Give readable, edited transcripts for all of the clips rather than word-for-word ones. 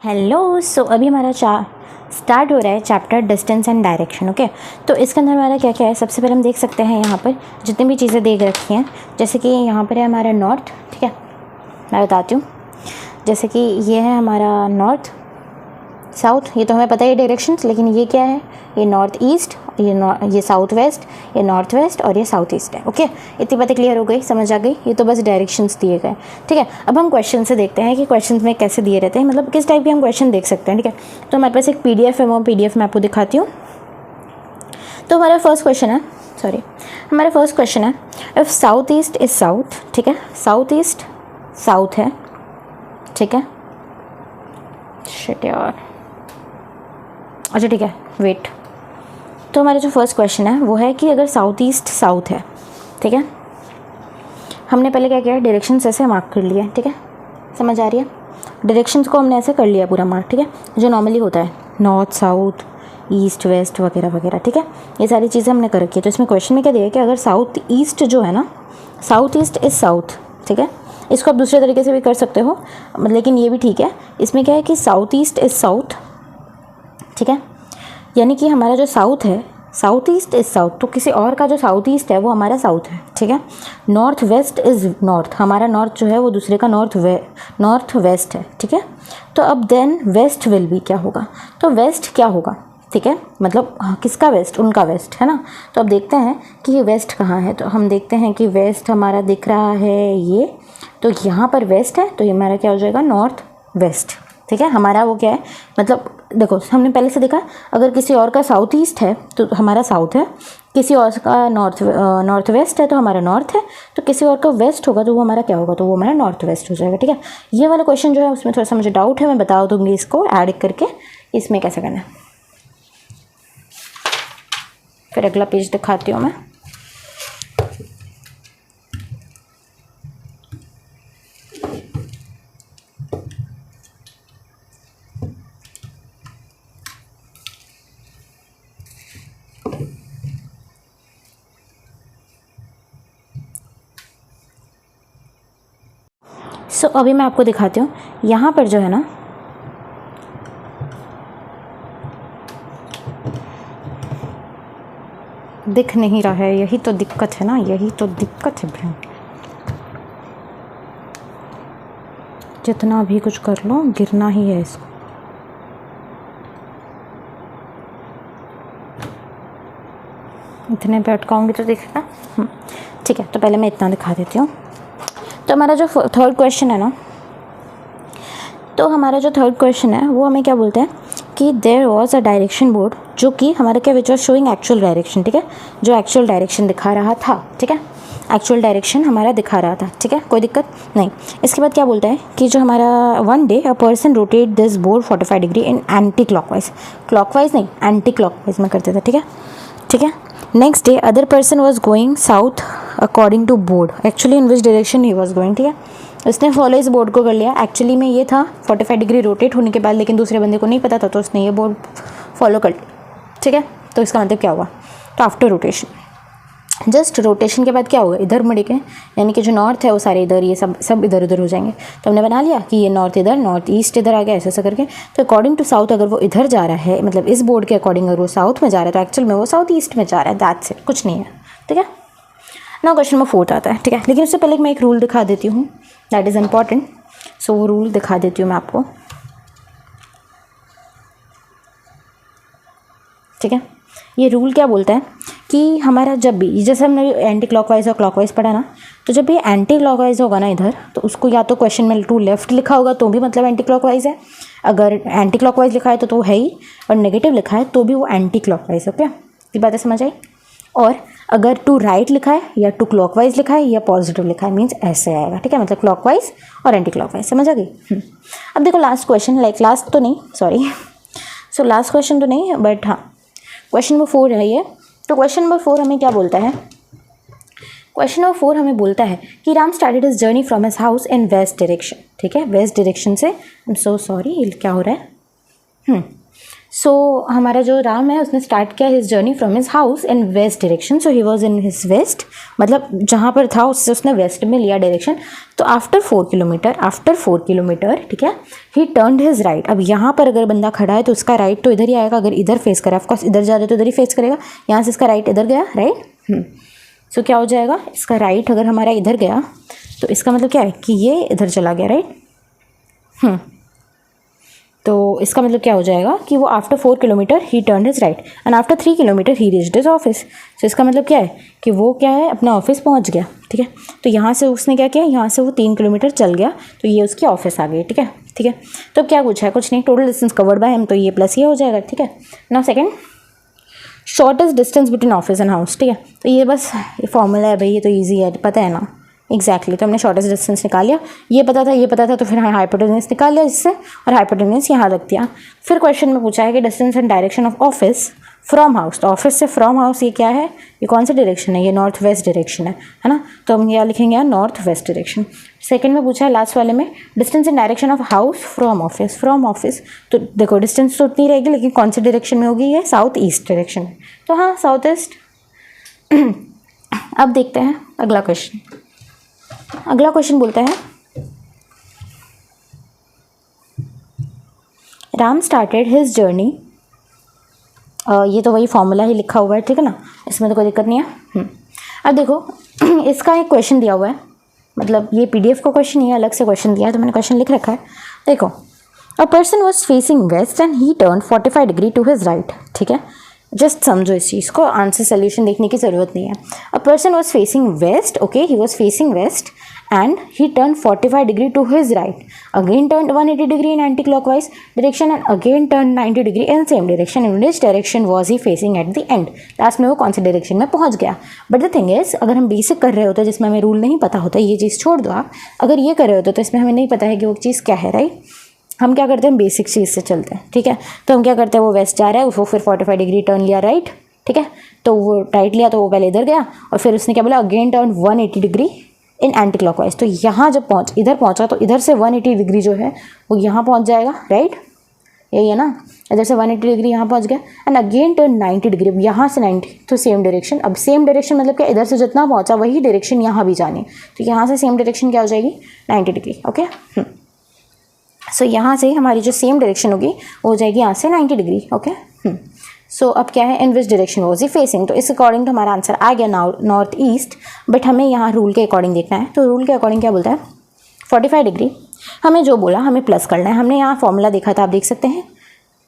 Hello. सो अभी हमारा start हो रहा है chapter distance and direction. Okay, तो इसके अंदर हमारा क्या क्या है, सबसे पहले हम देख सकते हैं यहाँ पर जितनी भी चीज़ें देख रखी हैं। जैसे कि यहाँ पर है हमारा नॉर्थ, ठीक है, मैं बताती हूँ। जैसे कि ये है हमारा नॉर्थ, साउथ, ये तो हमें पता है डायरेक्शंस, लेकिन ये क्या है, ये नॉर्थ ईस्ट, ये साउथ वेस्ट, ये नॉर्थ वेस्ट और ये साउथ ईस्ट है। ओके, इतनी बातें क्लियर हो गई, समझ आ गई। ये तो बस डायरेक्शंस दिए गए, ठीक है। अब हम क्वेश्चन से देखते हैं कि क्वेश्चन में कैसे दिए रहते हैं, मतलब किस टाइप के हम क्वेश्चन देख सकते हैं, ठीक है। तो हमारे पास एक PDF है, वो PDF मैं आपको दिखाती हूँ। तो हमारा फर्स्ट क्वेश्चन है, हमारा फर्स्ट क्वेश्चन है, if south east is south, ठीक है, साउथ ईस्ट साउथ है, ठीक है। शिट यार, अच्छा ठीक है, वेट। तो हमारा जो फर्स्ट क्वेश्चन है वो है कि अगर साउथ ईस्ट साउथ है, ठीक है, हमने पहले क्या किया, डायरेक्शंस ऐसे मार्क कर लिया, ठीक है, समझ आ रही है। डायरेक्शंस को हमने ऐसे कर लिया पूरा मार्क, ठीक है, जो नॉर्मली होता है नॉर्थ साउथ ईस्ट वेस्ट वगैरह वगैरह, ठीक है, ये सारी चीज़ें हमने कर रखी है। तो इसमें क्वेश्चन में क्या दिया है कि अगर साउथ ईस्ट जो है ना, साउथ ईस्ट इज़ साउथ, ठीक है, इसको आप दूसरे तरीके से भी कर सकते हो, लेकिन ये भी ठीक है। इसमें क्या है कि साउथ ईस्ट इज़ साउथ, ठीक है, यानी कि हमारा जो साउथ है, साउथ ईस्ट इज़ साउथ, तो किसी और का जो साउथ ईस्ट है वो हमारा साउथ है, ठीक है। नॉर्थ वेस्ट इज़ नॉर्थ, हमारा नॉर्थ जो है वो दूसरे का नॉर्थ वेस्ट है, ठीक है। तो अब देन वेस्ट विल बी क्या होगा, तो वेस्ट क्या होगा, ठीक है, मतलब किसका वेस्ट, उनका वेस्ट है ना। तो अब देखते हैं कि ये वेस्ट कहाँ है। तो हम देखते हैं कि वेस्ट हमारा दिख रहा है ये, तो यहाँ पर वेस्ट है, तो ये हमारा क्या हो जाएगा, नॉर्थ वेस्ट, ठीक है। हमारा वो क्या है, मतलब देखो हमने पहले से देखा, अगर किसी और का साउथ ईस्ट है तो हमारा साउथ है, किसी और का नॉर्थ वेस्ट है तो हमारा नॉर्थ है, तो किसी और का वेस्ट होगा तो वो हमारा क्या होगा, तो वो हमारा नॉर्थ वेस्ट हो जाएगा, ठीक है। ये वाला क्वेश्चन जो है उसमें थोड़ा सा मुझे डाउट है, मैं बता दूंगी इसको ऐड करके इसमें कैसे करना है। फिर अगला पेज दिखाती हूँ मैं। सो अभी मैं आपको दिखाती हूँ, यहाँ पर जो है ना, दिख नहीं रहा है, यही तो दिक्कत है ना, यही तो दिक्कत है बहन। जितना भी कुछ कर लो गिरना ही है इसको। इतने पे अटकाऊंगी तो दिखेगा, ठीक है। तो पहले मैं इतना दिखा देती हूँ। तो हमारा जो थर्ड क्वेश्चन है ना, तो हमारा जो थर्ड क्वेश्चन है वो हमें क्या बोलते हैं कि there was a direction board, जो कि हमारा क्या, which was showing actual direction, ठीक है, जो एक्चुअल डायरेक्शन दिखा रहा था, ठीक है, एक्चुअल डायरेक्शन हमारा दिखा रहा था, ठीक है, कोई दिक्कत नहीं। इसके बाद क्या बोलता है कि जो हमारा one day a person rotate this board 45 degree in anti clockwise नहीं, एंटी क्लॉकवाइज में करते थे, ठीक है, ठीक है। Next day other person was going south according to board, actually in which direction he was going, ठीक है। उसने फॉलो इस बोर्ड को कर लिया, एक्चुअली में ये था 45 डिग्री रोटेट होने के बाद, लेकिन दूसरे बंदे को नहीं पता था, तो उसने ये बोर्ड फॉलो कर लिया, ठीक है। तो इसका मतलब क्या हुआ, तो आफ्टर रोटेशन, जस्ट रोटेशन के बाद क्या होगा, इधर मुड़ के, यानी कि जो नॉर्थ है वो सारे इधर, ये सब इधर उधर हो जाएंगे। तो हमने बना लिया कि ये नॉर्थ इधर, नॉर्थ ईस्ट इधर आ गया, ऐसा करके। तो अकॉर्डिंग टू साउथ अगर वो इधर जा रहा है, मतलब इस बोर्ड के अकॉर्डिंग अगर वो साउथ में जा रहा है, तो एक्चुअल में वो साउथ ईस्ट में जा रहा है, दैट्स इट, कुछ नहीं है, ठीक है ना। क्वेश्चन में 4 आता है, ठीक है, लेकिन उससे पहले मैं एक रूल दिखा देती हूँ, दैट इज़ इम्पॉर्टेंट। सो वो रूल दिखा देती हूँ मैं आपको, ठीक है। ये रूल क्या बोलता है कि हमारा जब भी, जैसे हमने एंटी क्लॉकवाइज और क्लॉकवाइज पढ़ा ना, तो जब भी एंटी क्लॉकवाइज होगा ना इधर, तो उसको या तो क्वेश्चन में टू लेफ्ट लिखा होगा तो भी मतलब एंटी क्लॉकवाइज है, अगर एंटी क्लॉकवाइज लिखा है तो वो है ही, और नेगेटिव लिखा है तो भी वो एंटी क्लॉकवाइज, ओके, ये बातें समझ आई। और अगर टू राइट लिखा है या टू क्लॉकवाइज लिखा है या पॉजिटिव लिखा है, मीन्स ऐसे आएगा, ठीक है, मतलब क्लॉकवाइज और एंटी क्लॉकवाइज, समझ आ गई। अब देखो लास्ट क्वेश्चन, लास्ट तो नहीं, सॉरी, सो लास्ट क्वेश्चन तो नहीं, बट हाँ क्वेश्चन नंबर 4 है ये। तो क्वेश्चन नंबर 4 हमें क्या बोलता है, क्वेश्चन नंबर 4 हमें बोलता है कि Ram started his journey from his house in west direction, ठीक है, वेस्ट डायरेक्शन से, आई एम सो सॉरी, क्या हो रहा है, सो हमारा जो राम है उसने स्टार्ट किया his journey from his house in west direction. So he was in his west, मतलब जहाँ पर था उससे उसने वेस्ट में लिया डायरेक्शन. तो आफ्टर 4 किलोमीटर ठीक है, ही टर्न्ड हिज राइट. अब यहाँ पर अगर बंदा खड़ा है तो उसका राइट तो इधर ही आएगा. अगर इधर फेस करा, ऑफकोर्स इधर जा रहे तो इधर ही फेस करेगा. यहाँ से इसका राइट इधर गया, राइट. सो क्या हो जाएगा, इसका राइट अगर हमारा इधर गया तो इसका मतलब क्या है कि ये इधर चला गया, राइट. तो इसका मतलब क्या हो जाएगा कि वो after 4 kilometre he turn his right and after 3 kilometer he reached his office. तो इसका मतलब क्या है कि वो क्या है, अपना ऑफिस पहुंच गया. ठीक है, तो यहाँ से उसने क्या किया, यहाँ से वो 3 किलोमीटर चल गया तो ये उसकी ऑफिस आ गई. ठीक है, ठीक है. तो अब क्या पूछा है, कुछ नहीं, total distance covered by him, तो ये प्लस ये हो जाएगा. ठीक है. Now second, shortest distance between office and house. ठीक है, तो ये बस फॉर्मूला है भाई, ये तो ईजी है, पता है ना. एग्जैक्टली, तो हमने शॉर्टेस्ट डिस्टेंस निकाल लिया. ये पता था तो फिर हाइपोटेन्यूज निकाल लिया इससे और हाइपोटेन्यूज यहाँ रख दिया. फिर क्वेश्चन में पूछा है कि distance and direction of office from house. तो ऑफिस से फ्रॉम हाउस ये क्या है, ये कौन सा डायरेक्शन है, ये नॉर्थ वेस्ट डायरेक्शन है ना. तो हम यहाँ लिखेंगे यहाँ नॉर्थ वेस्ट डायरेक्शन. सेकंड में पूछा है लास्ट वाले में distance and direction of house from office. From office तो देखो डिस्टेंस तो उतनी रहेगी लेकिन कौन सी डायरेक्शन में होगी, ये साउथ ईस्ट डायरेक्शन में. तो हाँ, साउथ ईस्ट. अब देखते हैं अगला क्वेश्चन. अगला क्वेश्चन बोलता है राम स्टार्टेड हिज जर्नी. ये तो वही फॉर्मूला ही लिखा हुआ है, ठीक है ना, इसमें तो कोई दिक्कत नहीं है. अब देखो इसका एक क्वेश्चन दिया हुआ है, मतलब ये पीडीएफ का क्वेश्चन ही अलग से क्वेश्चन दिया है तो मैंने क्वेश्चन लिख रखा है. देखो, a person was facing west and he turn 45 degree to his right. ठीक है, जस्ट समझो इस चीज़ को, आंसर सोल्यूशन देखने की ज़रूरत नहीं है. अ person was facing waste, okay, he was facing waste and he turned 45 degree to his right, again turned 180 degree in anti-clockwise direction and again turned 90 degree in same direction. In which direction was he facing at the end? Last में वो कौन सी direction में पहुंच गया. But the thing is, अगर हम basic कर रहे होते जिसमें हमें रूल नहीं पता होता, ये चीज़ छोड़ दो आप, अगर ये कर रहे होते तो इसमें हमें नहीं पता है कि वो चीज़ क्या है, राइट. हम क्या करते हैं, बेसिक चीज़ से चलते हैं. ठीक है, तो हम क्या करते हैं, वो वेस्ट जा रहा है, वो फिर 45 डिग्री टर्न लिया राइट. ठीक है, तो वो राइट लिया तो वो पहले इधर गया और फिर उसने क्या बोला, again turn 180 degree in anti clockwise. तो यहाँ जब इधर पहुँचा तो इधर से 180 डिग्री जो है वो यहाँ पहुँच जाएगा, राइट. यही है ना, इधर से 180 डिग्री यहाँ पहुँच गया एंड अगेन टर्न 90 डिग्री. अब यहाँ से 90 तो सेम डायरेक्शन. अब सेम डायरेक्शन मतलब क्या, इधर से जितना पहुँचा वही डायरेक्शन यहाँ भी जानी. तो यहाँ से सेम डायरेक्शन क्या हो जाएगी, 90 डिग्री. ओके, सो यहाँ से हमारी जो सेम डायरेक्शन होगी वो हो जाएगी यहाँ से 90 डिग्री. ओके, सो अब क्या है, in which direction was he facing. तो इस अकॉर्डिंग तो हमारा आंसर आ गया नॉर्थ ईस्ट. बट हमें यहाँ रूल के अकॉर्डिंग देखना है. तो रूल के अकॉर्डिंग क्या बोलता है, 45 डिग्री हमें जो बोला हमें प्लस करना है. हमने यहाँ फॉर्मूला देखा था, आप देख सकते हैं,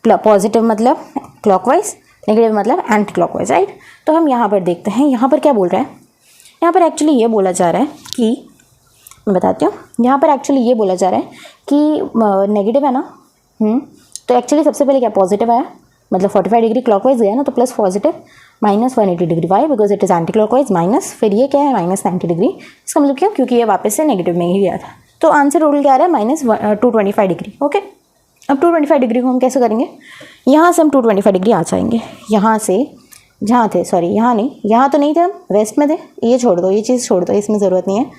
पॉजिटिव मतलब क्लॉकवाइज, नेगेटिव मतलब एंटी क्लॉकवाइज, राइट. तो हम यहाँ पर देखते हैं, यहाँ पर क्या बोल रहा है, यहाँ पर एक्चुअली ये बोला जा रहा है कि, मैं बताती हूँ, यहाँ पर एक्चुअली ये बोला जा रहा है कि नेगेटिव है ना. तो एक्चुअली सबसे पहले क्या पॉजिटिव आया, मतलब 45 डिग्री क्लॉकवाइज गया ना, तो plus positive minus 180 degree. Why, because it is anti clockwise. Minus फिर ये क्या है, माइनस 90 डिग्री. इसका मतलब क्यों, क्योंकि ये वापस से नेगेटिव में ही गया था. तो आंसर रूल क्या आ रहा है, माइनस 225 डिग्री. ओके, अब 225 डिग्री को हम कैसे करेंगे, यहाँ से हम 225 डिग्री आ जाएंगे. यहाँ से जहाँ थे, सॉरी यहाँ नहीं, यहाँ तो नहीं थे हम, वेस्ट में थे. ये छोड़ दो, ये चीज़ छोड़ दो, इसमें ज़रूरत नहीं है.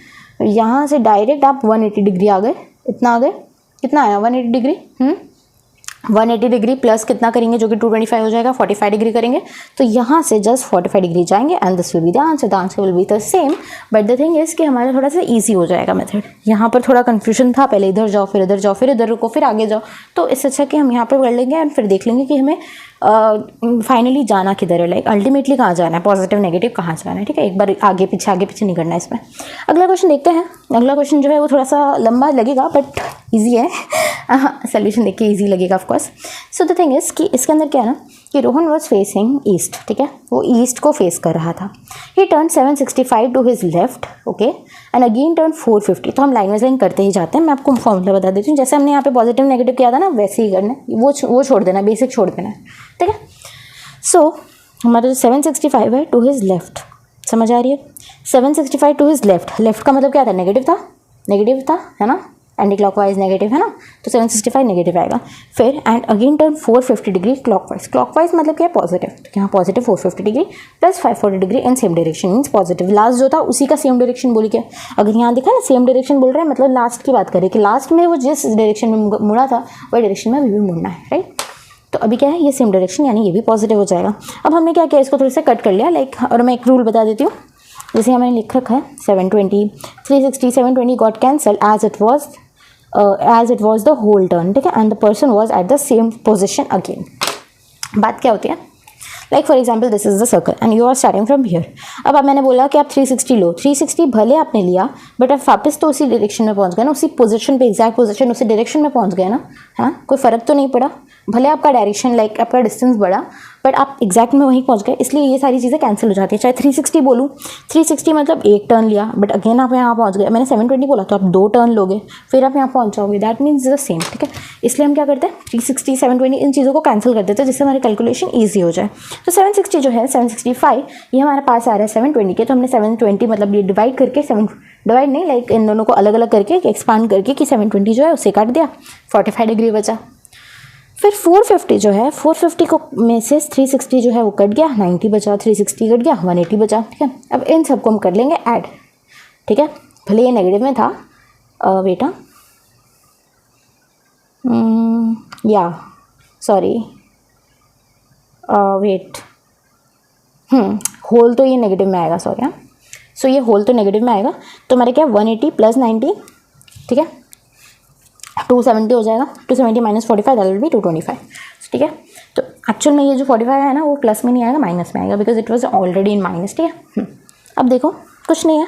यहाँ से डायरेक्ट आप 180 डिग्री आ गए. इतना आ गए, कितना आया 180 डिग्री. 180 डिग्री प्लस कितना करेंगे जो कि 225 हो जाएगा, 45 डिग्री करेंगे. तो यहाँ से जस्ट 45 डिग्री जाएंगे and this will be the answer. The answer will be the same. But the thing is कि हमारा थोड़ा सा इजी हो जाएगा मेथड. यहाँ पर थोड़ा कन्फ्यूजन था, पहले इधर जाओ फिर इधर जाओ फिर इधर रुको फिर आगे जाओ. तो इससे अच्छा कि हम यहाँ पर कर लेंगे एंड फिर देख लेंगे कि हमें फाइनली जाना किधर है, लाइक अल्टीमेटली कहाँ जाना है, पॉजिटिव नेगेटिव कहाँ जाना है. ठीक है, एक बार आगे पीछे नहीं करना है इसमें. अगला क्वेश्चन देखते हैं. अगला क्वेश्चन जो है वो थोड़ा सा लंबा लगेगा बट ईजी है. सोल्यूशन देख के ईजी लगेगा of course. So the thing is कि इसके अंदर क्या है ना कि रोहन वॉज फेसिंग ईस्ट. ठीक है, वो ईस्ट को फेस कर रहा था. He turn 765 to his left, okay, and again turn 450. तो हम लाइन वाइज लाइन करते ही जाते हैं. मैं आपको फॉर्मूला बता देती हूँ. जैसे हमने यहाँ पे पॉजिटिव नेगेटिव किया था ना, वैसे ही करना है. वो छोड़ देना, बेसिक छोड़ देना है. ठीक है, सो हमारा जो 765 है टू हिज लेफ्ट, समझ आ रही है. 765 टू हिज लेफ्ट, लेफ्ट का मतलब क्या था, नेगेटिव था है ना, एंटी क्लॉकवाइज नेगेटिव है ना. तो 765 नेगेटिव आएगा. फिर and again turn 450 degree clockwise मतलब क्या है, पॉजिटिव. तो यहाँ positive 450 degree plus 540 degree in same direction means positive. Last जो था उसी का सेम डायरेक्शन बोली क्या, अगर यहाँ देखा ना सेम डायरेक्शन बोल रहे हैं मतलब लास्ट की बात करें कि लास्ट में वो जिस डायरेक्शन में मुड़ा था वही डायरेक्शन में भी मुड़ना है, राइट. तो अभी क्या है, ये सेम डायरेक्शन यानी ये भी पॉजिटिव हो जाएगा। अब हमने क्या किया, इसको थोड़ा सा कट कर लिया लाइक, और मैं एक रूल बता देती हूँ। जैसे हमें लिख रखा है 720 360 720 got cancel as it was the whole turn, ठीक है, and the person was at the same position again. बात क्या होती है, like for example this is the circle and you are starting from here. अब मैंने बोला कि आप 360 लो, 360 भले आपने लिया बट आप वापस तो उसी डायरेक्शन में पहुंच गए ना, उसी पोजीशन पे, एग्जैक्ट पोजीशन उसी डायरेक्शन में पहुंच गए ना, है ना, कोई फ़र्क तो नहीं पड़ा। भले आपका डायरेक्शन लाइक आपका डिस्टेंस बढ़ा बट आप एग्जैक्ट में वहीं पहुंच गए, इसलिए ये सारी चीज़ें कैंसिल हो जाती है। चाहे 360 बोलूँ, 360 मतलब एक टर्न लिया बट अगेन आप यहाँ पहुंच गए। मैंने 720 बोला तो आप 2 टर्न लोगे फिर आप यहाँ पहुंच जाओगे, दैट मीन्स द सेम, ठीक है। इसलिए हम क्या करते हैं, 360 720 इन चीज़ों को कैंसिल कर देते हैं जिससे हमारी कैलकुलेशन ईजी हो जाए। तो 760 जो है 765 ये हमारे पास आ रहा है 720 के, तो हमने 720 मतलब ये डिवाइड करके, डिवाइड नहीं लाइक इन दोनों को अलग अलग करके एक्सपांड करके कि 720 जो है उसे काट दिया, 45 डिग्री बचा। फिर 450 जो है 450 को में से 360 जो है वो कट गया, 90 बचा, 360 कट गया, 180 बचा, ठीक है। अब इन सबको हम कर लेंगे ऐड, ठीक है। भले ये नेगेटिव में था, बेटा या सॉरी वेट, होल तो ये नेगेटिव में आएगा, सॉरी, हाँ। सो ये होल तो नेगेटिव में आएगा, तो हमारे क्या 180 प्लस 90, ठीक है, 270 हो जाएगा। 270 माइनस 45 दैट विल बी 225, ठीक है। तो एक्चुअल में ये जो 45 है ना वो प्लस में नहीं आएगा, माइनस में आएगा, because it was already in minus, ठीक है। अब देखो कुछ नहीं है,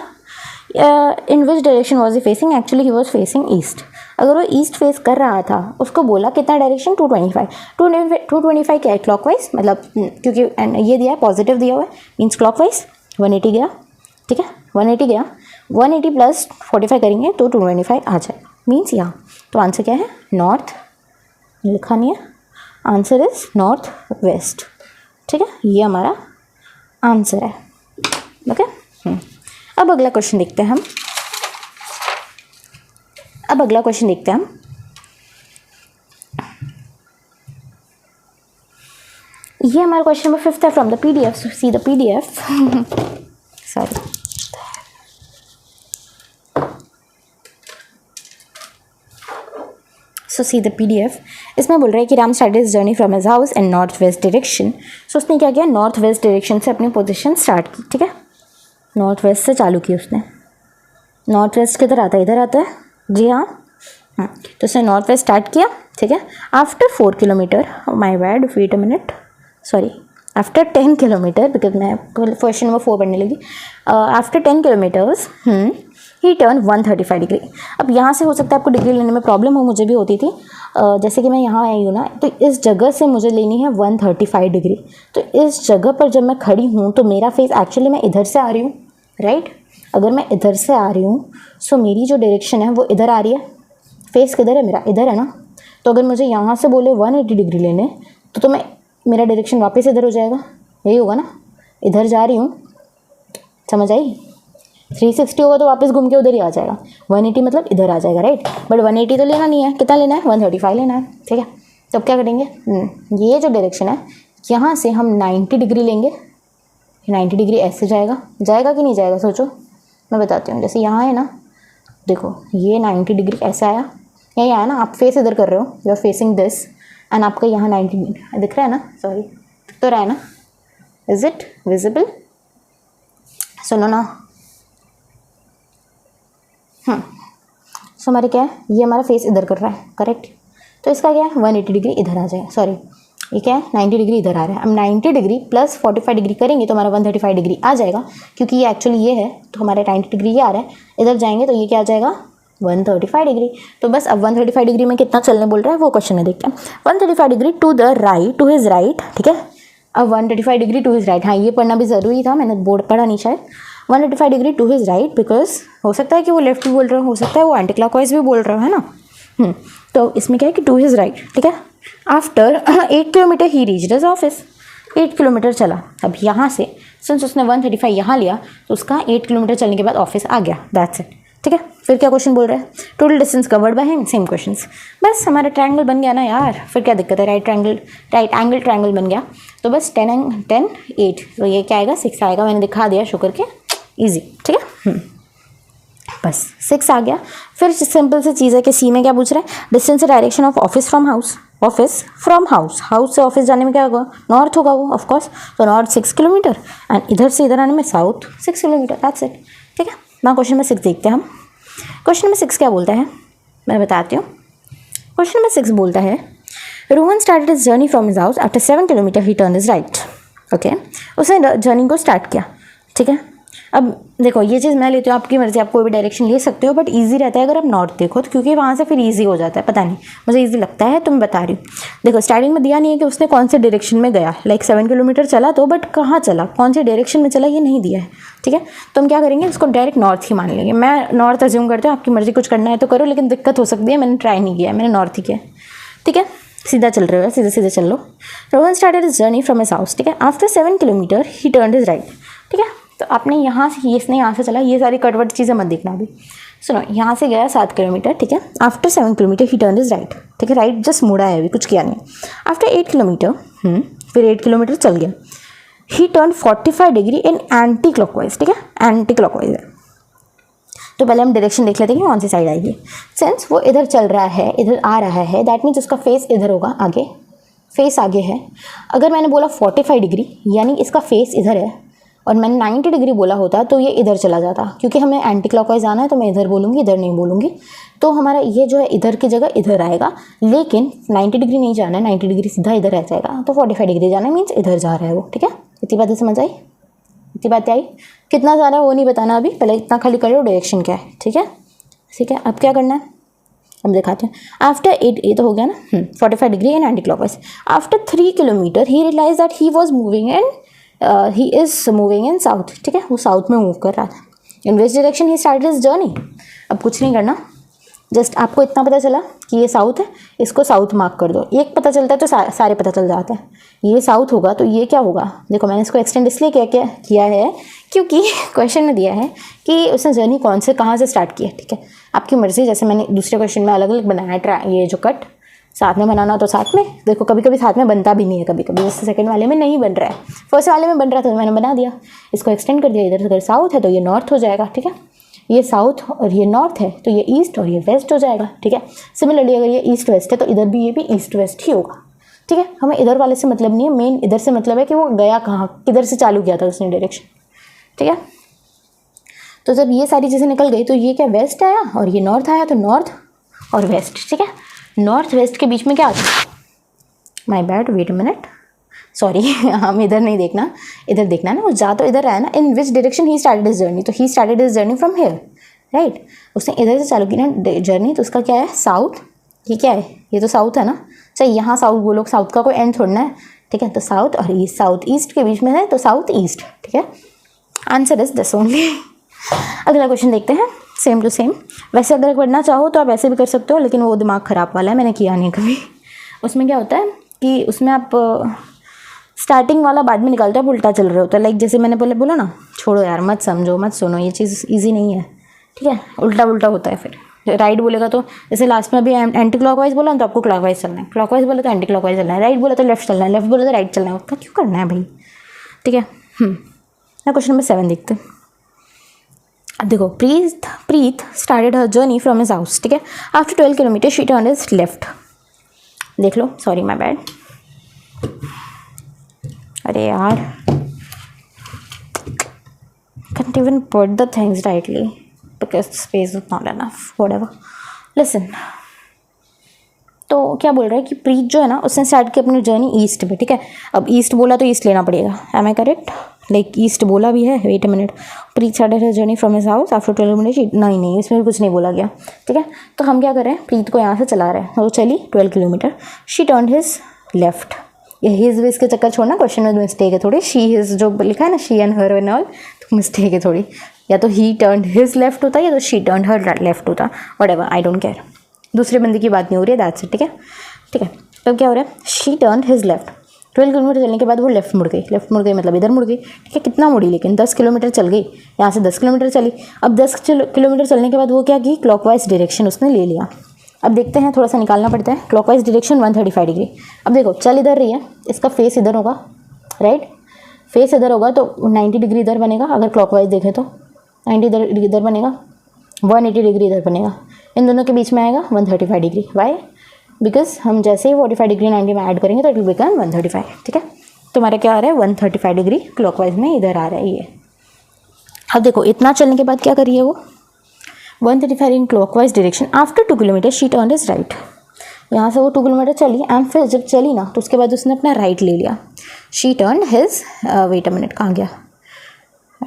in which direction was he facing, actually he was facing east. अगर वो ईस्ट फेस कर रहा था, उसको बोला कितना डायरेक्शन 225 क्या है, क्लॉकवाइज, मतलब क्योंकि ये दिया है पॉजिटिव दिया हुआ है मीन्स क्लॉकवाइज 180 गया, ठीक है, 180 गया, 180 प्लस 45 करेंगे तो 225 आ जाएगा, मीन्स यहाँ। तो आंसर क्या है, नॉर्थ, लिखा नहीं है, आंसर इज नॉर्थ वेस्ट, ठीक है, ये हमारा आंसर है, ओके। अब अगला क्वेश्चन देखते हैं हम, ये हमारा क्वेश्चन नंबर 5 है from the PDF, so see the PDF sorry, so see the PDF। इसमें बोल रहा है कि Ram started his journey from his house in north west direction. So उसने क्या किया, नॉर्थ वेस्ट डायरेक्शन से अपनी पोजीशन स्टार्ट की, ठीक है, नॉर्थ वेस्ट से चालू की उसने। नॉर्थ वेस्ट किधर आता है, इधर आता है, जी हाँ, तो उसने नॉर्थ वेस्ट स्टार्ट किया, ठीक है। After 4 kilometre, my bad, wait a minute, sorry, after 10 kilometre, because मैं क्वेश्चन नंबर 4 पढ़ने लगी। After 10 kilometres he turn 135 degree. अब यहाँ से हो सकता है आपको डिग्री लेने में प्रॉब्लम हो, मुझे भी होती थी। जैसे कि मैं यहाँ आई हूँ ना, तो इस जगह से मुझे लेनी है 135 डिग्री। तो इस जगह पर जब मैं खड़ी हूँ तो मेरा फेस, एक्चुअली मैं इधर से आ रही हूँ, राइट। अगर मैं इधर से आ रही हूँ सो मेरी जो डायरेक्शन है वो इधर आ रही है, फेस किधर है मेरा, इधर है ना। तो अगर मुझे यहाँ से बोले 180 डिग्री लेने तो मैं, मेरा डायरेक्शन वापस इधर हो जाएगा, यही होगा ना, इधर जा रही हूँ, समझ आई। 360 होगा तो वापस घूम के उधर ही आ जाएगा, 180 मतलब इधर आ जाएगा, राइट। बट 180 तो लेना नहीं है, कितना लेना है, 135 लेना है, ठीक है। तो अब क्या करेंगे, ये जो डायरेक्शन है यहाँ से हम 90 डिग्री लेंगे, 90 डिग्री ऐसे जाएगा, जाएगा कि नहीं जाएगा, सोचो, मैं बताती हूँ। जैसे यहाँ है ना, देखो ये 90 डिग्री ऐसे आया, यही आया ना, आप फेस इधर कर रहे हो, you are facing this, and आपका यहाँ 90 दिख रहा है ना, सॉरी दिख तो रहा है ना, इज इट विजिबल, सुनो ना, सो हमारे क्या है, ये हमारा फेस इधर कर रहा है, करेक्ट। तो इसका क्या है, 180 डिग्री इधर आ जाएगा, सॉरी ये क्या है, 90 डिग्री इधर आ रहा है। अब 90 डिग्री प्लस 45 डिग्री करेंगे तो हमारा 135 डिग्री आ जाएगा, क्योंकि ये एक्चुअली ये है, तो हमारे 90 डिग्री ये आ रहा है, इधर जाएंगे तो ये क्या आ जाएगा, 135 डिग्री। तो बस अब 135 डिग्री में कितना चलने बोल रहा है वो क्वेश्चन में देखते हैं। 135 degree to the right, to his right, ठीक है। अब 135 डिग्री टू हिज राइट, हाँ ये पढ़ना भी ज़रूरी था, मैंने बोर्ड पढ़ा नहीं शायद। 135 degree to his right, because हो सकता है कि वो लेफ्ट भी बोल रहा हो सकता है वो एंटी क्लॉकवाइज भी बोल रहा है ना। तो इसमें क्या है कि टू हिज राइट, ठीक है। आफ्टर 8 किलोमीटर ही रीच्ड हिज ऑफिस, 8 किलोमीटर चला। अब यहाँ से सिंस उसने 135 यहाँ लिया तो उसका 8 किलोमीटर चलने के बाद ऑफिस आ गया, दैट्स इट, ठीक है। फिर क्या क्वेश्चन बोल रहा है, total distance covered by him, same questions. बस हमारा ट्रायंगल बन गया ना यार, फिर क्या दिक्कत है, राइट एंगल ट्रायंगल बन गया। तो बस 10 8, तो ये क्या आएगा, 6 आएगा, मैंने दिखा दिया शो करके, ईजी, ठीक है। बस 6 आ गया। फिर सिंपल सी चीज़ है कि सी में क्या पूछ रहा है, distance direction of office from house, office from house, house से ऑफिस जाने में क्या होगा, नॉर्थ होगा वो ऑफकोर्स, तो नॉर्थ 6 किलोमीटर एंड इधर से इधर आने में साउथ 6 किलोमीटर, दैट्स इट। ठीक है, ना क्वेश्चन नंबर 6 देखते हैं हम। क्वेश्चन नंबर 6 क्या बोलता है, मैं बताती हूँ। क्वेश्चन नंबर 6 बोलता है Rohan started his journey from his house after 7 kilometer he turn his right. Okay, उसने जर्नी को स्टार्ट किया। ठीक है, अब देखो ये चीज़ मैं लेती हूँ, आपकी मर्जी, आप कोई भी डायरेक्शन ले सकते हो, बट इजी रहता है अगर आप नॉर्थ देखो तो, क्योंकि वहाँ से फिर इजी हो जाता है। पता नहीं, मुझे इजी लगता है तो मैं बता रही हूँ। देखो स्टार्टिंग में दिया नहीं है कि उसने कौन से डायरेक्शन में गया, लाइक 7 किलोमीटर चला तो, बट कहाँ चला, कौन से डायरेक्शन में चला, ये नहीं दिया है। ठीक है, तो हम क्या करेंगे, इसको डायरेक्ट नॉर्थ ही मान लेंगे। मैं नॉर्थ अज्यूम करती हूँ, आपकी मर्जी, कुछ करना है तो करो, लेकिन दिक्कत हो सकती है, मैंने ट्राई नहीं किया, मैंने नॉर्थ ही किया। ठीक है, सीधा चल रहे हो, सीधे सीधे चल लो। Rohan started his journey from his house. ठीक है, after 7 kilometer he turned his right. ठीक है, तो आपने यहाँ से, इसने यहाँ से चला, ये सारी कटवट चीज़ें मत देखना अभी, सुनो। यहाँ से गया 7 किलोमीटर, ठीक है, after 7 kilometer he turned his right. ठीक है, राइट जस्ट मुड़ा है, अभी कुछ किया नहीं। आफ्टर 8 किलोमीटर फिर 8 किलोमीटर चल गया, ही turn 45 degree in anti clockwise. ठीक है, एंटी क्लॉकवाइज है, तो पहले हम डायरेक्शन देख लेते हैं कि कौन सी साइड आएगी। सेंस वो इधर चल रहा है, इधर आ रहा है, दैट मीन्स उसका फेस इधर होगा, आगे फेस आगे है। अगर मैंने बोला 45 डिग्री यानी इसका फेस इधर है, और मैंने 90 डिग्री बोला होता तो ये इधर चला जाता, क्योंकि हमें एंटी क्लॉकवाइज आना है तो मैं इधर बोलूँगी, इधर नहीं बोलूँगी। तो हमारा ये जो है इधर की जगह इधर आएगा, लेकिन 90 डिग्री नहीं जाना है, 90 डिग्री सीधा इधर रह जाएगा, तो 45 डिग्री जाना है, मीन्स इधर जा रहा है वो। ठीक है, इतनी बातें समझ आई, इतनी बातें आई। कितना जा रहा है वो नहीं बताना अभी, पहले इतना खाली कर लो डायरेक्शन क्या है। ठीक है, ठीक है, अब क्या करना है हम दिखाते हैं। आफ्टर 8, ये तो हो गया ना, 45 degree in anti clockwise. After 3 kilometer he realise that he was moving and he is moving in south. ठीक है, वो साउथ में मूव कर रहा था। In which direction he started his journey. अब कुछ नहीं करना, जस्ट आपको इतना पता चला कि ये साउथ है, इसको साउथ मार्क कर दो। एक पता चलता है तो सारे पता चल जाते हैं। ये साउथ होगा तो ये क्या होगा, देखो मैंने इसको एक्सटेंड इसलिए किया है क्योंकि क्वेश्चन में दिया है कि उसने जर्नी कौन से कहाँ से स्टार्ट किया। ठीक है, आपकी मर्ज़ी, जैसे मैंने दूसरे क्वेश्चन में अलग अलग बनाया ये जो कट साथ में बनाना तो साथ में, देखो कभी कभी साथ में बनता भी नहीं है, कभी कभी जैसे सेकंड वाले में नहीं बन रहा है, फर्स्ट वाले में बन रहा था तो मैंने बना दिया, इसको एक्सटेंड कर दिया। इधर अगर साउथ है तो ये नॉर्थ हो जाएगा। ठीक है, ये साउथ और ये नॉर्थ है तो ये ईस्ट और ये वेस्ट हो जाएगा। ठीक है, सिमिलरली अगर ये ईस्ट वेस्ट है तो इधर भी ये भी ईस्ट वेस्ट ही होगा। ठीक है, हमें इधर वाले से मतलब नहीं है, मेन इधर से मतलब है कि वो गया कहाँ, किधर से चालू किया था उसने डायरेक्शन। ठीक है, तो जब ये सारी चीज़ें निकल गई तो ये क्या वेस्ट आया और ये नॉर्थ आया, तो नॉर्थ और वेस्ट। ठीक है, नॉर्थ वेस्ट के बीच में क्या आता है, my bad, wait a minute, sorry हम इधर नहीं देखना, इधर देखना ना, वो जा तो इधर आया ना। In which direction he started his journey, तो he started his journey from here, right. उसने इधर से चालू की ना जर्नी, तो उसका क्या है, साउथ। ये क्या है, ये तो साउथ है ना, चाहे यहाँ साउथ बोलो, साउथ का कोई एंड थोड़ना है। ठीक है, तो साउथ और ईस्ट, साउथ ईस्ट के बीच में है तो साउथ ईस्ट। ठीक है, आंसर इज दिस ओनली। अगला क्वेश्चन देखते हैं, सेम टू सेम। वैसे अगर पढ़ना चाहो तो आप ऐसे भी कर सकते हो, लेकिन वो दिमाग ख़राब वाला है, मैंने किया नहीं कभी। उसमें क्या होता है कि उसमें आप स्टार्टिंग वाला बाद में निकालते हो, उल्टा चल रहे होता है। लाइक जैसे मैंने पहले बोला ना, छोड़ो यार, मत समझो, मत सुनो, ये चीज़ ईजी नहीं है। ठीक है, उल्टा उल्टा होता है। फिर राइट बोलेगा तो जैसे लास्ट में अभी एंटी क्लॉकवाइज बोला तो आपको क्लॉकवाइज चलना है, क्लॉकवाइज बोला तो एंटी क्लॉकवाइज चलना है, राइट बोला तो लेफ्ट चलना है, लेफ्ट बोला तो राइट चलना है। उसका क्यों करना है भाई। ठीक है, ना क्वेश्चन नंबर 7 देखते हैं। अब देखो, Preet started her journey from his house. ठीक है, after 12 kilometer she turned his left. देख लो, सॉरी माय बैड, अरे यार, can't even put the things rightly because space is not enough, whatever. Listen, तो क्या बोल रहा है कि प्रीत जो है ना, उसने स्टार्ट की अपनी जर्नी ईस्ट में। ठीक है, अब ईस्ट बोला तो ईस्ट लेना पड़ेगा, am I correct, like east बोला भी है। Wait a minute, Preet started her journey from his house after 12 minute, नहीं इसमें कुछ नहीं बोला गया। ठीक है, तो हम क्या कर रहे हैं, प्रीत को यहाँ से चला रहे हैं, वो चली 12 kilometer, she turned his left. ये हिज विज के चक्कर छोड़ना, क्वेश्चन में मिस्टेक है थोड़ी, शी हिज जो लिखा है ना, she and her and all, तो मिस्टेक है थोड़ी, या तो ही टर्न्ड हिज लेफ्ट होता या तो शी टर्न्ड हर लेफ्ट होता, व्हाटएवर, आई डोंट केयर, दूसरे बंदे की बात नहीं हो रही है, दैट्स इट। ठीक है, ठीक है, तब क्या हो रहा है, she turned his left. 12 kilometre चलने के बाद वो लेफ्ट मुड़ गई मतलब इधर मुड़ गई। ठीक है, कितना मुड़ी, लेकिन 10 किलोमीटर चल गई, यहाँ से 10 किलोमीटर चली। अब 10 किलोमीटर चलने के बाद वो क्या की, क्लॉकवाइज डायरेक्शन उसने ले लिया। अब देखते हैं, थोड़ा सा निकालना पड़ता है। Clockwise direction 135 degree. अब देखो, चल इधर रही है, इसका फेस इधर होगा, राइट, फेस इधर होगा तो 90 डिग्री इधर बनेगा। अगर क्लॉकवाइज देखें तो 90 डिग्री इधर बनेगा, 180 डिग्री इधर बनेगा, इन दोनों के बीच में आएगा 135 डिग्री। वाई, बिकॉज हम जैसे ही 45 डिग्री 90 में ऐड करेंगे तो इट विल बिकम 135, ठीक है। तो हमारा क्या आ रहा है 135 डिग्री क्लॉकवाइज में इधर आ रहा है ये। अब देखो इतना चलने के बाद क्या करिए वो 135 in clockwise direction after 2 kilometre she turn is right. यहाँ से वो 2 किलोमीटर चली एंड फिर जब चली ना तो उसके बाद उसने अपना राइट ले लिया। She turn his wait a minute कहाँ गया,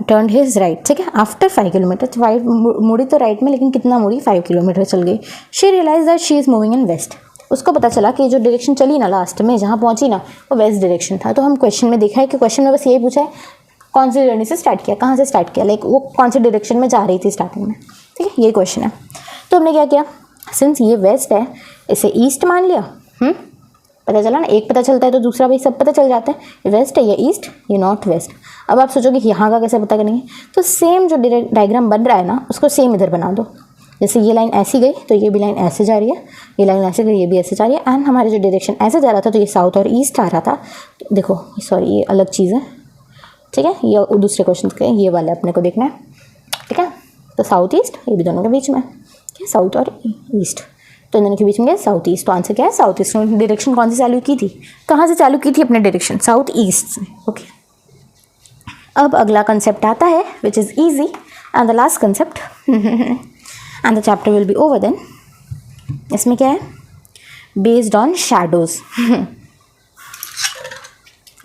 टर्न हिज राइट, ठीक है। आफ्टर 5 किलोमीटर 5 मुड़ी तो राइट में, लेकिन कितना मुड़ी 5 किलोमीटर चल गई। She realise that she is moving in west. उसको पता चला कि जो डायरेक्शन चली ना लास्ट में जहाँ पहुँची ना वो वेस्ट डायरेक्शन था। तो हम क्वेश्चन में देखा है कि क्वेश्चन में बस यही पूछा है कौन सी जर्नी से स्टार्ट किया, कहाँ से स्टार्ट किया, लाइक वो कौन सी डायरेक्शन में जा रही थी स्टार्टिंग में, ठीक है। ये क्वेश्चन है। तो हमने क्या किया, सिंस ये वेस्ट है इसे ईस्ट मान लिया। पता चला ना, एक पता चलता है तो दूसरा भी सब पता चल जाता है। ये वेस्ट है, ये ईस्ट, ये नॉर्थ वेस्ट। अब आप सोचोगे यहाँ का कैसे पता करेंगे, तो सेम जो डायग्राम बन रहा है ना उसको सेम इधर बना दो। जैसे ये लाइन ऐसी गई तो ये भी लाइन ऐसे जा रही है, ये लाइन ऐसे गई ये भी ऐसे जा रही है। एंड हमारे जो डायरेक्शन ऐसे जा रहा था तो ये साउथ और ईस्ट आ रहा था। देखो सॉरी ये अलग चीज़ है, ठीक है। ये दूसरे क्वेश्चन के ये वाला अपने को देखना है, ठीक है। तो साउथ ईस्ट ये भी दोनों के बीच में, क्या साउथ और ईस्ट, तो इन दोनों के बीच में क्या साउथ ईस्ट। तो आंसर क्या है साउथ ईस्ट। डायरेक्शन कौन सी चालू की थी, कहाँ से चालू की थी अपने डायरेक्शन, साउथ ईस्ट से, ओके। अब अगला कंसेप्ट आता है which is easy and the last concept and the chapter will be over then. इसमें क्या है, based on shadows,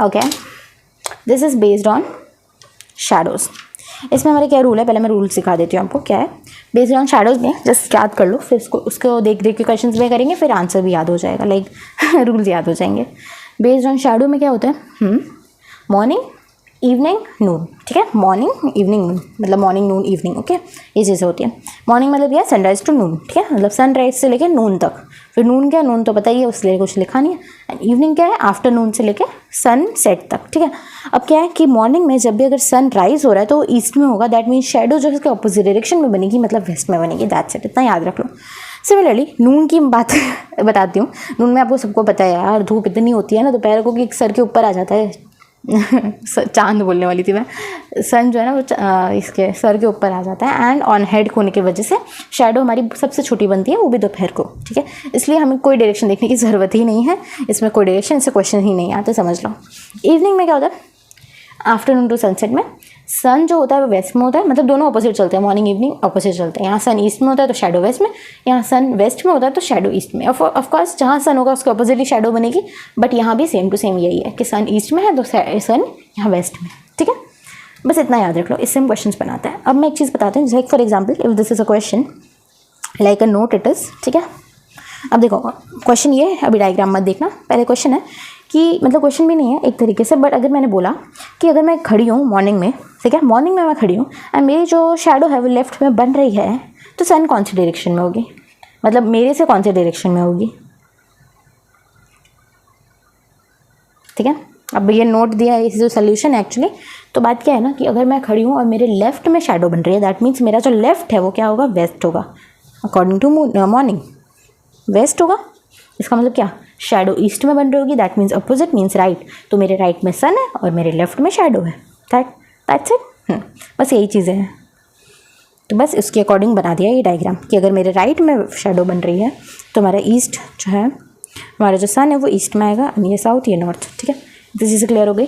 okay. This is based on shadows. इसमें हमारे क्या रूल है, पहले मैं रूल सिखा देती हूँ आपको क्या है। बेस्ड ऑन शैडोज़ में जस्ट याद कर लो, फिर उसको देख के क्वेश्चंस में करेंगे, फिर आंसर भी याद हो जाएगा, लाइक रूल्स याद हो जाएंगे। बेस्ड ऑन शैडो में क्या होता है, मॉर्निंग इवनिंग नून, ठीक है। मॉर्निंग इवनिंग नून मतलब मॉर्निंग नून इवनिंग, ओके। ये चीज़ें होती है। मॉर्निंग मतलब क्या, सनराइज टू नून, ठीक है, मतलब सनराइज से लेकर नून तक। फिर नून क्या, नून तो पता ही है, उसके कुछ लिखा नहीं है। एंड इवनिंग क्या है, आफ्टरनून से लेकर सन सेट तक, ठीक है। अब क्या है कि मॉर्निंग में जब भी अगर सन राइज हो रहा है तो ईस्ट में होगा, दैट मीन्स शेडो जो है उसके अपोजिट डायरेक्शन में बनेगी, मतलब वेस्ट में बनेगी, दैट्स इट, इतना याद रख लो। सिमिलरली नून की बात बताती हूँ। नून में आपको सबको पता है यार, धूप इतनी होती है ना दोपहर को कि सर के ऊपर आ जाता है चांद बोलने वाली थी मैं, सन जो है ना वो इसके सर के ऊपर आ जाता है। एंड ऑन हेड होने की वजह से शैडो हमारी सबसे छोटी बनती है, वो भी दोपहर को, ठीक है। इसलिए हमें कोई डायरेक्शन देखने की ज़रूरत ही नहीं है, इसमें कोई डायरेक्शन से क्वेश्चन ही नहीं आते, समझ लो। इवनिंग में क्या होता है, आफ्टरनून टू सनसेट में सन जो होता है वो वेस्ट में होता है, मतलब दोनों अपोजिट चलते हैं, मॉर्निंग इवनिंग अपोजिट चलते हैं। यहाँ सन ईस्ट में होता है तो शैडो वेस्ट में, यहाँ सन वेस्ट में होता है तो शैडो ईस्ट में। ऑफकोर्स जहाँ सन होगा उसके अपोजिट ही शैडो बनेगी, बट यहाँ भी सेम टू सेम यही है कि सन ईस्ट में है तो सन यहाँ वेस्ट में, ठीक है। बस इतना याद रख लो, इससे हम क्वेश्चन बनाते हैं। अब मैं एक चीज़ बताती हूँ, like for example if this is a question like a note it is, ठीक है। अब देखो क्वेश्चन ये है, अभी डायग्राम मत देखना, पहले क्वेश्चन है कि मतलब क्वेश्चन भी नहीं है एक तरीके से, बट अगर मैंने बोला कि अगर मैं खड़ी हूँ मॉर्निंग में, ठीक है, मॉर्निंग में मैं खड़ी हूँ एंड मेरी जो शैडो है वो लेफ्ट में बन रही है, तो सन कौन सी डायरेक्शन में होगी, मतलब मेरे से कौन सी डायरेक्शन में होगी, ठीक है। अब ये नोट दिया है, इस जो सोल्यूशन है एक्चुअली। तो बात क्या है ना कि अगर मैं खड़ी हूँ और मेरे लेफ्ट में शैडो बन रही है, दैट मीन्स मेरा जो लेफ्ट है वो क्या होगा, वेस्ट होगा, अकॉर्डिंग टू मॉर्निंग वेस्ट होगा। इसका मतलब क्या, शैडो ईस्ट में बन रही होगी, that means opposite means right. तो मेरे राइट में सन है और मेरे लेफ्ट में शैडो है, दैट्स इट। बस यही चीज़ें हैं। तो बस इसके अकॉर्डिंग बना दिया ये डायग्राम कि अगर मेरे राइट में शैडो बन रही है तो हमारा ईस्ट जो है, हमारा जो सन है वो ईस्ट में आएगा, ये साउथ ये नॉर्थ, ठीक है। इस चीज़ क्लियर हो गई।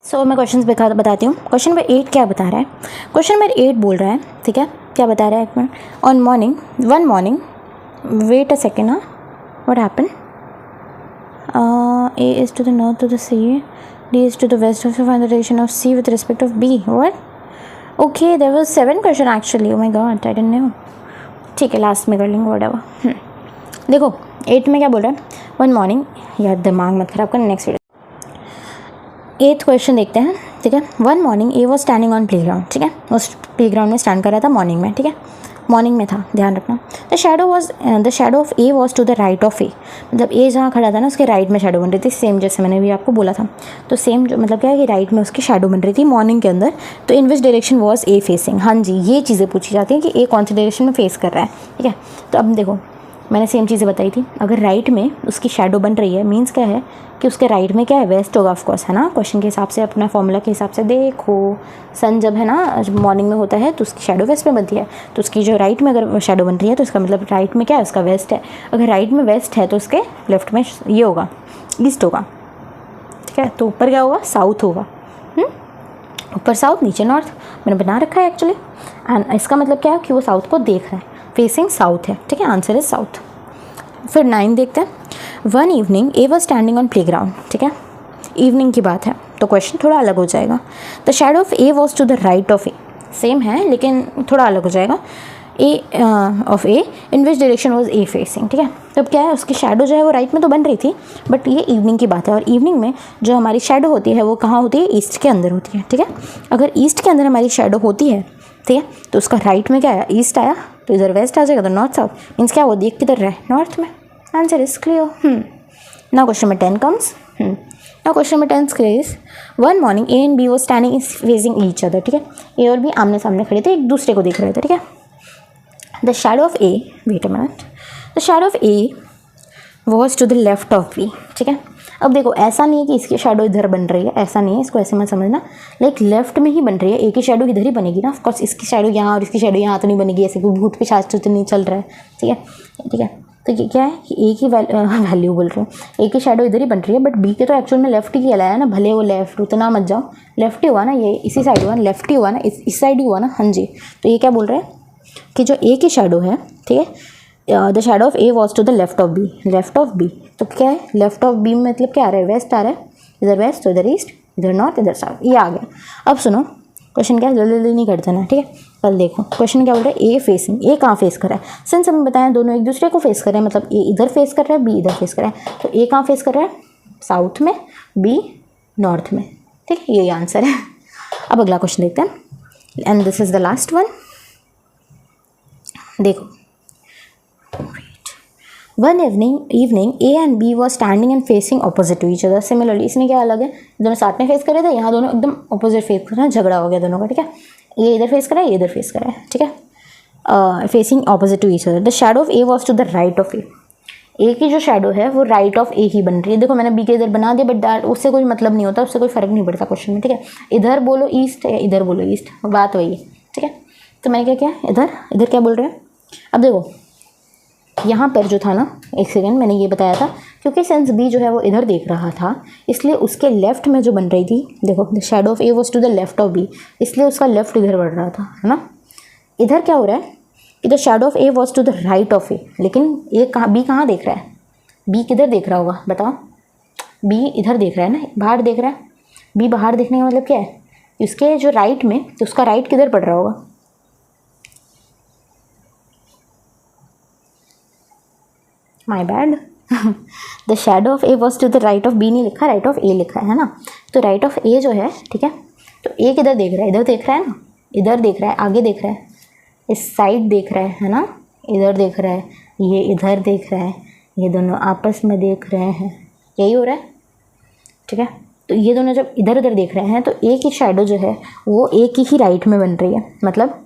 सो मैं क्वेश्चन बताती हूँ। क्वेश्चन नंबर 8 क्या बता रहा है, क्वेश्चन नंबर 8 बोल रहा है, ठीक है, क्या बता रहा है एक minute. On morning one morning, wait a second, हाँ, what happen, A is to the north to the sea, D is to the west of, find the direction of C with respect of B. What? Okay, there was 7 question actually. Oh my god, I didn't know. ठीक है, last में कर लेंगे whatever. देखो 8 में क्या बोल रहा है, वन मॉर्निंग, यार दिमाग मत खराब करना, नेक्स्ट वीडियो। 8th क्वेश्चन देखते हैं, ठीक है। One morning A was standing on play ground, ठीक है, उस प्ले ग्राउंड में स्टैंड कर रहा था मॉर्निंग में, ठीक है, मॉर्निंग में था, ध्यान रखना। The shadow of A was to the right of A, मतलब ए जहाँ खड़ा था ना उसके राइट में शैडो बन रही थी, सेम जैसे मैंने भी आपको बोला था। तो सेम जो मतलब क्या है कि राइट में उसकी शैडो बन रही थी मॉर्निंग के अंदर। तो in which direction was A facing, हाँ जी, ये चीज़ें पूछी जाती हैं कि ए कौन सी डायरेक्शन में फेस कर रहा है, ठीक है। तो अब देखो मैंने सेम चीज़ें बताई थी। अगर राइट में उसकी शेडो बन रही है मीन्स क्या है कि उसके राइट में क्या है, वेस्ट होगा ऑफकोर्स, है ना। क्वेश्चन के हिसाब से, अपना फॉर्मूला के हिसाब से देखो, सन जब है ना मॉर्निंग में होता है तो उसकी शेडो वेस्ट में बनती है, तो उसकी जो राइट में अगर शेडो बन रही है तो इसका मतलब राइट में क्या है, उसका वेस्ट है। अगर राइट में वेस्ट है तो उसके लेफ्ट में ये होगा, ईस्ट होगा, ठीक है। तो ऊपर क्या होगा, साउथ होगा, ऊपर साउथ, नीचे नॉर्थ, मैंने बना रखा है एक्चुअली। एंड इसका मतलब क्या है कि वो साउथ को देख रहा है, फेसिंग साउथ है, ठीक है। Answer is south. फिर 9 देखते हैं। One evening A was standing on play ground, ठीक है, इवनिंग की बात है तो क्वेश्चन थोड़ा अलग हो जाएगा। The shadow of A was to the right of A, same है लेकिन थोड़ा अलग हो जाएगा। A of A in which direction was A facing, ठीक है। तब क्या है, उसकी शैडो जो है वो राइट में तो बन रही थी, बट ये इवनिंग की बात है, और इवनिंग में जो हमारी शैडो होती है वो कहाँ होती है, ईस्ट के अंदर होती है, ठीक है। अगर ईस्ट के अंदर हमारी शैडो होती है, ठीक है, तो उसका राइट में क्या आया, ईस्ट आया, तो इधर वेस्ट आ जाएगा, तो नॉर्थ साउथ, मीन्स क्या वो देख किधर रहा है, नॉर्थ में। Answer is clear. Now question number 10 comes. Now question number 10 clear. One morning A and B was standing facing each other, ठीक है। ए और बी आमने सामने खड़े थे, एक दूसरे को देख रहे थे, ठीक है। The shadow of A, wait a minute, the shadow of A was to the left of B, ठीक है। अब देखो ऐसा नहीं है कि इसकी शैडो इधर बन रही है, ऐसा नहीं है, इसको ऐसे मत समझना, लाइक लेफ्ट में ही बन रही है, एक ही शैडो इधर ही बनेगी ना, ऑफकोर्स इसकी शैडो यहाँ और इसकी शैडो यहाँ तो नहीं बनेगी, ऐसे कोई भूत पिशाच तो नहीं चल रहा है, ठीक है, ठीक है। तो ये क्या है कि एक ही वैल्यू बोल रही हूँ, एक ही शैडो इधर ही बन रही है, बट बी के तो एक्चुअल में लेफ्ट ही कहलाया ना, भले वो लेफ्ट, उतना मत जाओ, लेफ्ट ही हुआ ना, ये इसी साइड हुआ, लेफ्ट ही हुआ ना, इस साइड ही हुआ ना, हाँ जी। तो ये क्या बोल रहे हैं कि जो ए की शैडो है, ठीक है, the shadow of A was to the left of B, left of B, तो क्या है, लेफ्ट ऑफ बी मतलब क्या आ रहा है, वेस्ट आ रहा है, इधर वेस्ट तो इधर ईस्ट, इधर नॉर्थ इधर साउथ, ये आ गया। अब सुनो क्वेश्चन क्या है, जल्दी जल्दी नहीं करते ना, ठीक है। कल देखो क्वेश्चन क्या बोल रहा है, ए फेसिंग, ए कहाँ फेस कर रहा है, सिंस हमें बताया दोनों एक दूसरे को फेस कर रहे हैं, मतलब ए इधर फेस कर रहा है, बी इधर फेस कर रहा है, तो ए कहाँ फेस कर रहा है, साउथ में, बी नॉर्थ में, ठीक है, यही आंसर है। अब अगला क्वेश्चन देखते हैं, and this is the last one. देखो, one evening A and B was standing and facing opposite to each other. Similarly इसमें क्या अलग है, दोनों साथ में फेस कर रहे थे, यहाँ दोनों एकदम ऑपोजिट फेस कर रहे हैं, झगड़ा हो गया दोनों का, ठीक है। ये इधर फेस कर रहा है, ये इधर फेस कर रहा है, ठीक है, facing opposite to each other. The shadow of A was to the right of A, A की जो शैडो है वो राइट ऑफ ए ही बन रही है। देखो मैंने बी के इधर बना दिया, बट दैट उससे कोई मतलब नहीं होता, उससे कोई फर्क नहीं पड़ता क्वेश्चन में, ठीक है। इधर बोलो ईस्ट या इधर बोलो ईस्ट, बात वही है, ठीक है। तो मैंने क्या किया, इधर इधर क्या बोल रहे हैं। अब देखो यहाँ पर जो था ना, एक सेकेंड, मैंने ये बताया था क्योंकि सेंस बी जो है वो इधर देख रहा था, इसलिए उसके लेफ्ट में जो बन रही थी, देखो the shadow of A was to the left of B, इसलिए उसका लेफ्ट इधर बढ़ रहा था, है ना। इधर क्या हो रहा है कि the shadow of A was to the right of A, लेकिन ए कहाँ, बी कहाँ देख रहा है, बी किधर देख रहा होगा बताओ, बी इधर देख रहा है ना, बाहर देख रहा है। बी बाहर देखने का मतलब क्या है, उसके जो राइट में, तो उसका राइट किधर पड़ रहा होगा, my bad, the shadow of A was to the right of B नहीं लिखा, राइट ऑफ ए लिखा है ना। तो राइट ऑफ ए जो है, ठीक है, तो ए किधर देख रहा है, इधर देख रहा है ना, इधर देख रहा है, आगे देख रहा है, इस साइड देख रहा है ना, इधर देख रहा है, ये इधर देख रहा है, ये दोनों आपस में देख रहे हैं, यही हो रहा है, ठीक है। तो ये दोनों जब इधर उधर देख रहे हैं तो ए की शैडो जो है वो ए की ही राइट में बन रही है, मतलब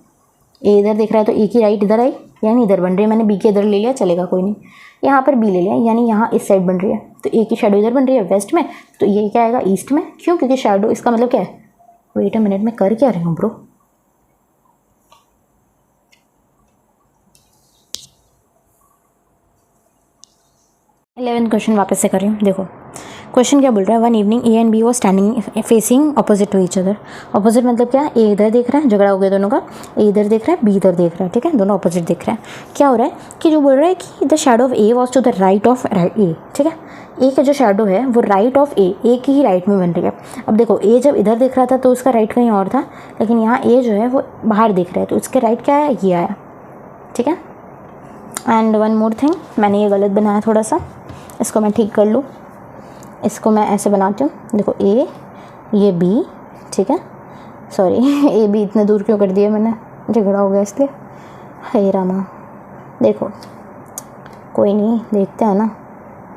ए इधर देख रहा है तो ए की राइट इधर आई, यानी इधर बन रही है। मैंने बी के इधर ले लिया, चलेगा कोई नहीं, यहाँ पर बी ले लिया, यानी यहाँ इस साइड बन रही है, तो ए की शैडो इधर बन रही है वेस्ट में, तो ये क्या आएगा ईस्ट में, क्यों, क्योंकि शैडो, इसका मतलब क्या है, वेट अ मिनट, में कर क्या रही हूँ ब्रो, इलेवेंथ क्वेश्चन वापस से कर रही हूँ। देखो क्वेश्चन क्या बोल रहा है, one evening A and B was standing facing opposite to each other. Opposite मतलब क्या है, ए इधर देख रहा है, झगड़ा हो गया दोनों का, ए इधर देख रहा है, बी इधर देख रहा है, ठीक है, दोनों ऑपोजिट देख रहे हैं। क्या हो रहा है कि जो बोल रहा है कि the shadow of A was to the right of A, ठीक है, ए का जो शैडो है वो राइट ऑफ ए की ही राइट में बन रही है। अब देखो ए जब इधर देख रहा था तो उसका राइट कहीं और था, लेकिन यहाँ ए जो है वो बाहर देख रहा है, तो उसके राइट क्या है, ये आया, ठीक है। एंड वन मोर थिंग, मैंने ये गलत बनाया थोड़ा सा, इसको मैं ठीक कर लूँ, इसको मैं ऐसे बनाती हूँ, देखो ए, ये बी, ठीक है, सॉरी ए बी इतने दूर क्यों कर दिया मैंने, झगड़ा हो गया इसलिए, हे रामा। देखो कोई नहीं, देखते हैं ना,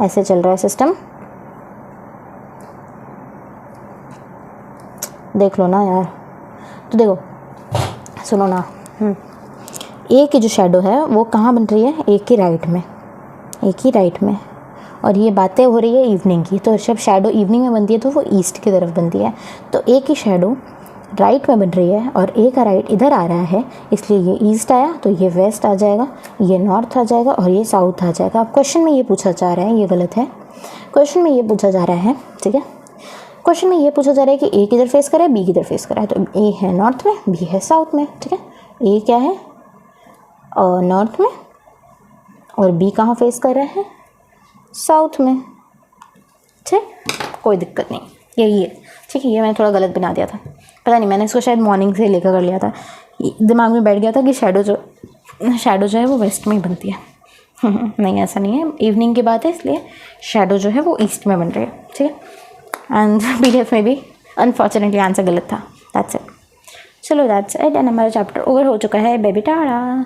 ऐसे चल रहा है सिस्टम, देख लो ना यार। तो देखो सुनो ना, ए की जो शैडो है वो कहाँ बन रही है, ए की राइट में, एक ही राइट में, और ये बातें हो रही है इवनिंग की, तो जब शैडो इवनिंग में बनती है तो वो ईस्ट की तरफ बनती है, तो एक ही शैडो राइट में बन रही है और एक का राइट इधर आ रहा है, इसलिए ये ईस्ट आया तो ये वेस्ट आ जाएगा, ये नॉर्थ आ जाएगा और ये साउथ आ जाएगा। अब क्वेश्चन में ये पूछा जा रहा है, ये गलत है, क्वेश्चन में ये पूछा जा रहा है, ठीक है, क्वेश्चन में ये पूछा जा रहा है कि ए किधर फेस करा है, बी किधर फेस करा है, तो ए है नॉर्थ में, बी है साउथ में, ठीक है, ए क्या है नॉर्थ में और बी कहाँ फेस कर रहा है, साउथ में, ठीक, कोई दिक्कत नहीं, यही है, ठीक है। ये मैंने थोड़ा गलत बना दिया था, पता नहीं, मैंने इसको शायद मॉर्निंग से लेकर कर लिया था, दिमाग में बैठ गया था कि शैडो जो है वो वेस्ट में ही बनती है। नहीं, ऐसा नहीं है, इवनिंग की बात है, इसलिए शैडो जो है वो ईस्ट में बन रही है, ठीक है। एंड PDF में भी अनफॉर्चुनेटली आंसर गलत था, दैट्स इट। चलो दैट्स इट, एंड हमारा चैप्टर ओवर हो चुका है, बेबी टाटा।